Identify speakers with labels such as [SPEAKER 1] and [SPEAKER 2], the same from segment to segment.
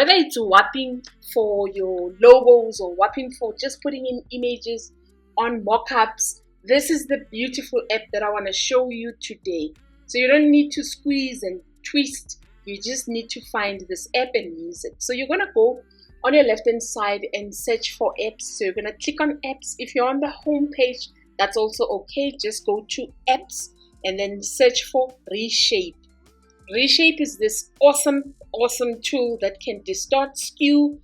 [SPEAKER 1] Whether it's warping for your logos or warping for just putting in images on mockups, this is the beautiful app that I want to show you today. So you don't need to squeeze and twist. You just need to find this app and use it. So you're going to go on your left hand side and search for apps. So you're going to click on apps. If you're on the home page, that's also okay. Just go to apps and then search for Reshape. Reshape is this awesome tool that can distort, skew,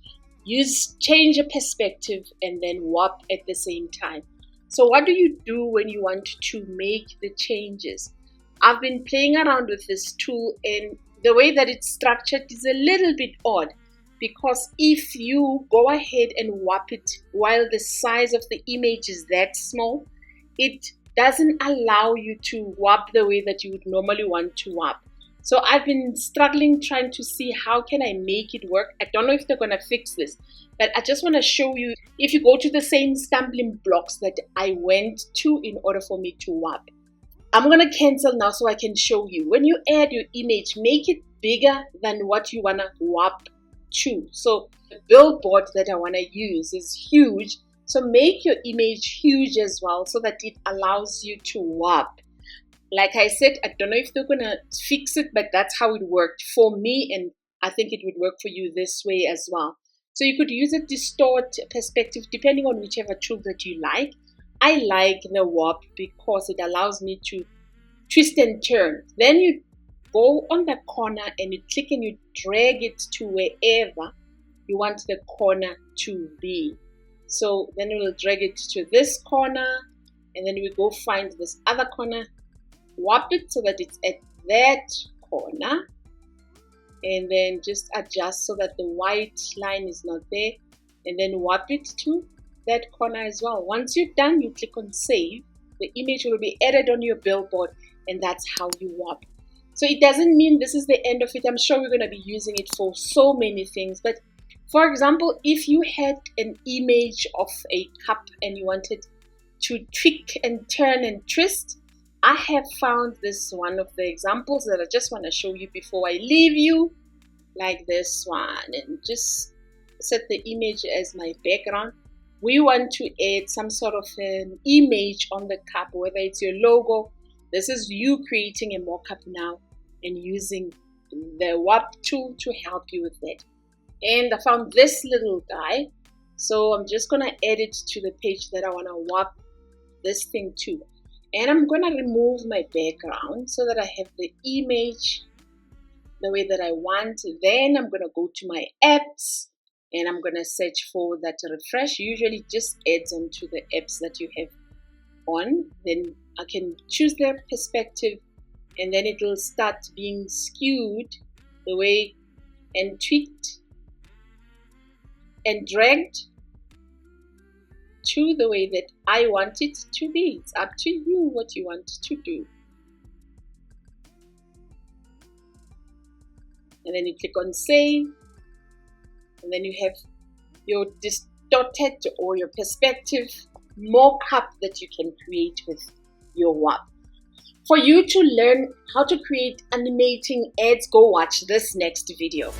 [SPEAKER 1] change a perspective, and then warp at the same time. So what do you do when you want to make the changes? I've been playing around with this tool, and the way that it's structured is a little bit odd, because if you go ahead and warp it while the size of the image is that small, it doesn't allow you to warp the way that you would normally want to warp. So I've been struggling trying to see how can I make it work. I don't know if they're going to fix this, but I just want to show you, if you go to the same stumbling blocks that I went to in order for me to warp. I'm going to cancel now so I can show you. When you add your image, make it bigger than what you want to warp to. So the billboard that I want to use is huge. So make your image huge as well so that it allows you to warp. Like I said, I don't know if they're going to fix it, but that's how it worked for me, and I think it would work for you this way as well. So you could use a distort perspective depending on whichever tool that you like. I like the warp because it allows me to twist and turn. Then you go on the corner and you click and you drag it to wherever you want the corner to be. So then we will drag it to this corner, and then we go find this other corner, warp it so that it's at that corner, and then just adjust so that the white line is not there, and then warp it to that corner as well. Once you're done, you click on save. The image will be added on your billboard, and that's how you warp. So it doesn't mean this is the end of it. I'm sure we're going to be using it for so many things. But for example, if you had an image of a cup and you wanted to tweak and turn and twist, I have found this one of the examples that I just want to show you before I leave you, like this one, and just set the image as my background. We want to add some sort of an image on the cup, whether it's your logo. This is you creating a mockup now and using the warp tool to help you with that. And I found this little guy, so I'm just going to add it to the page that I want to warp this thing to. And I'm going to remove my background so that I have the image the way that I want. Then I'm going to go to my apps and I'm going to search for that refresh. Usually just adds on to the apps that you have on. Then I can choose the perspective, and then it will start being skewed the way and tweaked and dragged to the way that I want it to be. It's up to you what you want to do. And then you click on save, and then you have your distorted or your perspective mock-up that you can create with your warp. For you to learn how to create animating ads, go watch this next video.